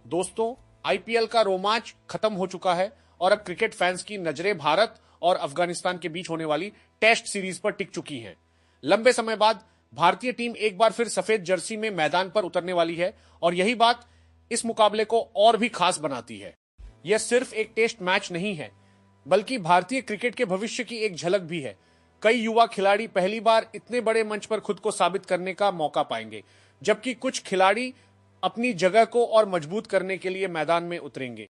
दोस्तों, आईपीएल का रोमांच खत्म हो चुका है और अब क्रिकेट फैंस की नजरें भारत और अफगानिस्तान के बीच होने वाली टेस्ट सीरीज पर टिक चुकी हैं। लंबे समय बाद भारतीय टीम एक बार फिर सफेद जर्सी में मैदान पर उतरने वाली है और यही बात इस मुकाबले को और भी खास बनाती है। यह सिर्फ एक टेस्ट मैच नहीं है, बल्कि भारतीय क्रिकेट के भविष्य की एक झलक भी है। कई युवा खिलाड़ी पहली बार इतने बड़े मंच पर खुद को साबित करने का मौका पाएंगे, जबकि कुछ खिलाड़ी अपनी जगह को और मजबूत करने के लिए मैदान में उतरेंगे।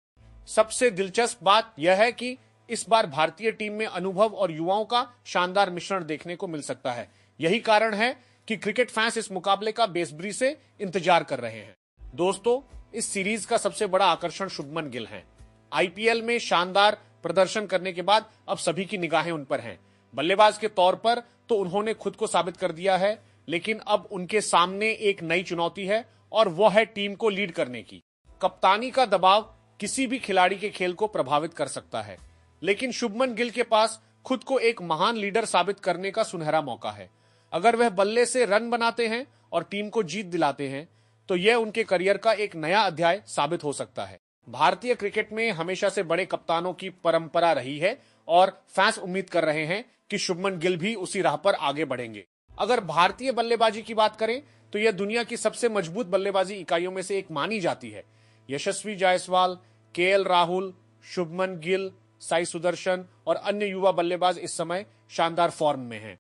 सबसे दिलचस्प बात यह है कि इस बार भारतीय टीम में अनुभव और युवाओं का शानदार मिश्रण देखने को मिल सकता है। यही कारण है कि क्रिकेट फैंस इस मुकाबले का बेसब्री से इंतजार कर रहे हैं। दोस्तों, इस सीरीज का सबसे बड़ा आकर्षण शुभमन गिल हैं। आईपीएल में शानदार प्रदर्शन करने के बाद अब सभी की निगाहें उन पर हैं। बल्लेबाज के तौर पर तो उन्होंने खुद को साबित कर दिया है, लेकिन अब उनके सामने एक नई चुनौती है और वह है टीम को लीड करने की। कप्तानी का दबाव किसी भी खिलाड़ी के खेल को प्रभावित कर सकता है, लेकिन शुभमन गिल के पास खुद को एक महान लीडर साबित करने का सुनहरा मौका है। अगर वह बल्ले से रन बनाते हैं और टीम को जीत दिलाते हैं, तो यह उनके करियर का एक नया अध्याय साबित हो सकता है। भारतीय क्रिकेट में हमेशा से बड़े कप्तानों की परंपरा रही है और फैंस उम्मीद कर रहे हैं कि शुभमन गिल भी उसी राह पर आगे बढ़ेंगे। अगर भारतीय बल्लेबाजी की बात करें तो यह दुनिया की सबसे मजबूत बल्लेबाजी इकाइयों में से एक मानी जाती है। यशस्वी जायसवाल, केएल राहुल, शुभमन गिल, साई सुदर्शन और अन्य युवा बल्लेबाज इस समय शानदार फॉर्म में हैं।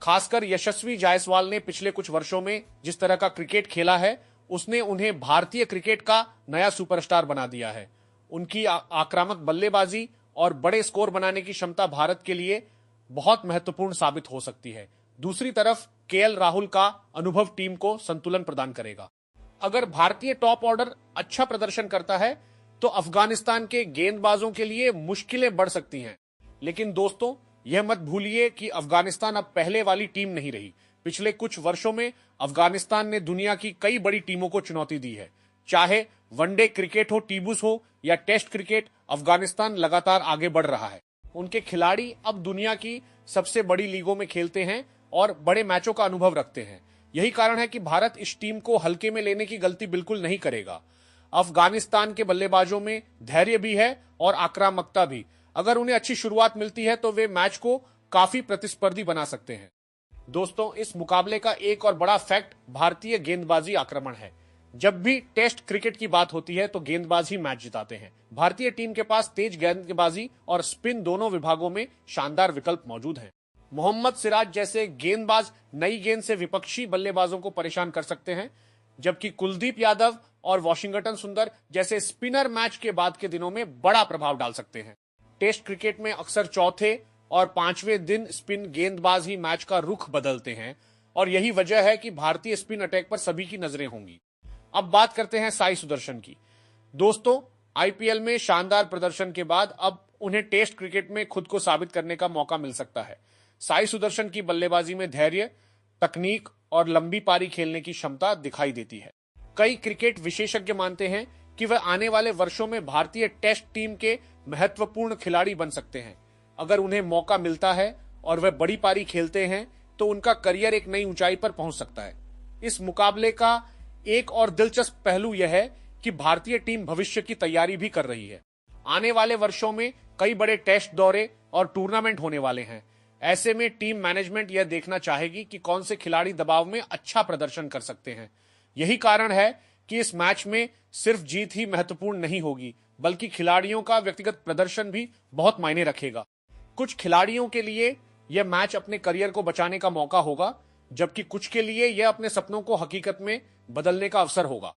खासकर यशस्वी जायसवाल ने पिछले कुछ वर्षों में जिस तरह का क्रिकेट खेला है, उसने उन्हें भारतीय क्रिकेट का नया सुपरस्टार बना दिया है। उनकी आक्रामक बल्लेबाजी और बड़े स्कोर बनाने की क्षमता भारत के लिए बहुत महत्वपूर्ण साबित हो सकती है। दूसरी तरफ केएल राहुल का अनुभव टीम को संतुलन प्रदान करेगा। अगर भारतीय टॉप ऑर्डर अच्छा प्रदर्शन करता है तो अफगानिस्तान के गेंदबाजों के लिए मुश्किलें बढ़ सकती हैं। लेकिन दोस्तों, यह मत भूलिए कि अफगानिस्तान अब पहले वाली टीम नहीं रही। पिछले कुछ वर्षों में अफगानिस्तान ने दुनिया की कई बड़ी टीमों को चुनौती दी है। चाहे वनडे क्रिकेट हो, टीबूस हो या टेस्ट क्रिकेट, अफगानिस्तान लगातार आगे बढ़ रहा है। उनके खिलाड़ी अब दुनिया की सबसे बड़ी लीगों में खेलते हैं और बड़े मैचों का अनुभव रखते हैं। यही कारण है कि भारत इस टीम को हल्के में लेने की गलती बिल्कुल नहीं करेगा। अफगानिस्तान के बल्लेबाजों में धैर्य भी है और आक्रामकता भी। अगर उन्हें अच्छी शुरुआत मिलती है तो वे मैच को काफी प्रतिस्पर्धी बना सकते हैं। दोस्तों, इस मुकाबले का एक और बड़ा फैक्ट भारतीय गेंदबाजी आक्रमण है। जब भी टेस्ट क्रिकेट की बात होती है तो गेंदबाज ही मैच जिताते हैं। भारतीय टीम के पास तेज गेंदबाजी और स्पिन दोनों विभागों में शानदार विकल्प मौजूद हैं। मोहम्मद सिराज जैसे गेंदबाज नई गेंद से विपक्षी बल्लेबाजों को परेशान कर सकते हैं, जबकि कुलदीप यादव और वॉशिंगटन सुंदर जैसे स्पिनर मैच के बाद के दिनों में बड़ा प्रभाव डाल सकते हैं। टेस्ट क्रिकेट में अक्सर चौथे और पांचवें दिन स्पिन गेंदबाज ही मैच का रुख बदलते हैं और यही वजह है कि भारतीय स्पिन अटैक पर सभी की नजरें होंगी। अब बात करते हैं साई सुदर्शन की। दोस्तों, आईपीएल में शानदार प्रदर्शन के बाद अब उन्हें टेस्ट क्रिकेट में खुद को साबित करने का मौका मिल सकता है। साई सुदर्शन की बल्लेबाजी में धैर्य, तकनीक और लंबी पारी खेलने की क्षमता दिखाई देती है। कई क्रिकेट विशेषज्ञ मानते हैं कि वह आने वाले वर्षों में भारतीय टेस्ट टीम के महत्वपूर्ण खिलाड़ी बन सकते हैं। अगर उन्हें मौका मिलता है और वह बड़ी पारी खेलते हैं तो उनका करियर एक नई ऊंचाई पर पहुंच सकता है। इस मुकाबले का एक और दिलचस्प पहलू यह है कि भारतीय टीम भविष्य की तैयारी भी कर रही है। आने वाले वर्षों में कई बड़े टेस्ट दौरे और टूर्नामेंट होने वाले हैं। ऐसे में टीम मैनेजमेंट यह देखना चाहेगी कि कौन से खिलाड़ी दबाव में अच्छा प्रदर्शन कर सकते हैं। यही कारण है कि इस मैच में सिर्फ जीत ही महत्वपूर्ण नहीं होगी, बल्कि खिलाड़ियों का व्यक्तिगत प्रदर्शन भी बहुत मायने रखेगा। कुछ खिलाड़ियों के लिए यह मैच अपने करियर को बचाने का मौका होगा, जबकि कुछ के लिए यह अपने सपनों को हकीकत में बदलने का अवसर होगा।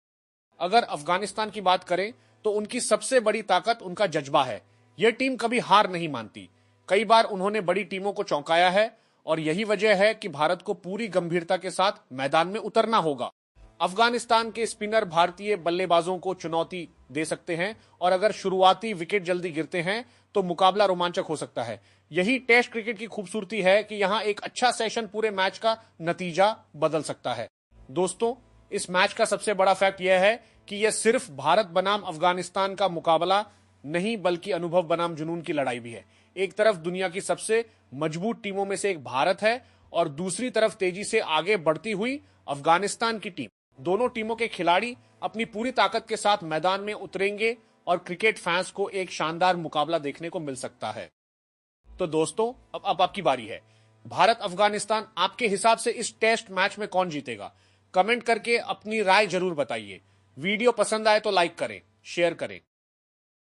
अगर अफगानिस्तान की बात करें तो उनकी सबसे बड़ी ताकत उनका जज्बा है। यह टीम कभी हार नहीं मानती। कई बार उन्होंने बड़ी टीमों को चौंकाया है और यही वजह है कि भारत को पूरी गंभीरता के साथ मैदान में उतरना होगा। अफगानिस्तान के स्पिनर भारतीय बल्लेबाजों को चुनौती दे सकते हैं और अगर शुरुआती विकेट जल्दी गिरते हैं तो मुकाबला रोमांचक हो सकता है। यही टेस्ट क्रिकेट की खूबसूरती है कि यहां एक अच्छा सेशन पूरे मैच का नतीजा बदल सकता है। दोस्तों, इस मैच का सबसे बड़ा फैक्ट यह है कि यह सिर्फ भारत बनाम अफगानिस्तान का मुकाबला नहीं, बल्कि अनुभव बनाम जुनून की लड़ाई भी है। एक तरफ दुनिया की सबसे मजबूत टीमों में से एक भारत है और दूसरी तरफ तेजी से आगे बढ़ती हुई अफगानिस्तान की टीम। दोनों टीमों के खिलाड़ी अपनी पूरी ताकत के साथ मैदान में उतरेंगे और क्रिकेट फैंस को एक शानदार मुकाबला देखने को मिल सकता है। तो दोस्तों, अब आपकी बारी है। भारत अफगानिस्तान आपके हिसाब से इस टेस्ट मैच में कौन जीतेगा? कमेंट करके अपनी राय जरूर बताइए। वीडियो पसंद आए तो लाइक करें, शेयर करें।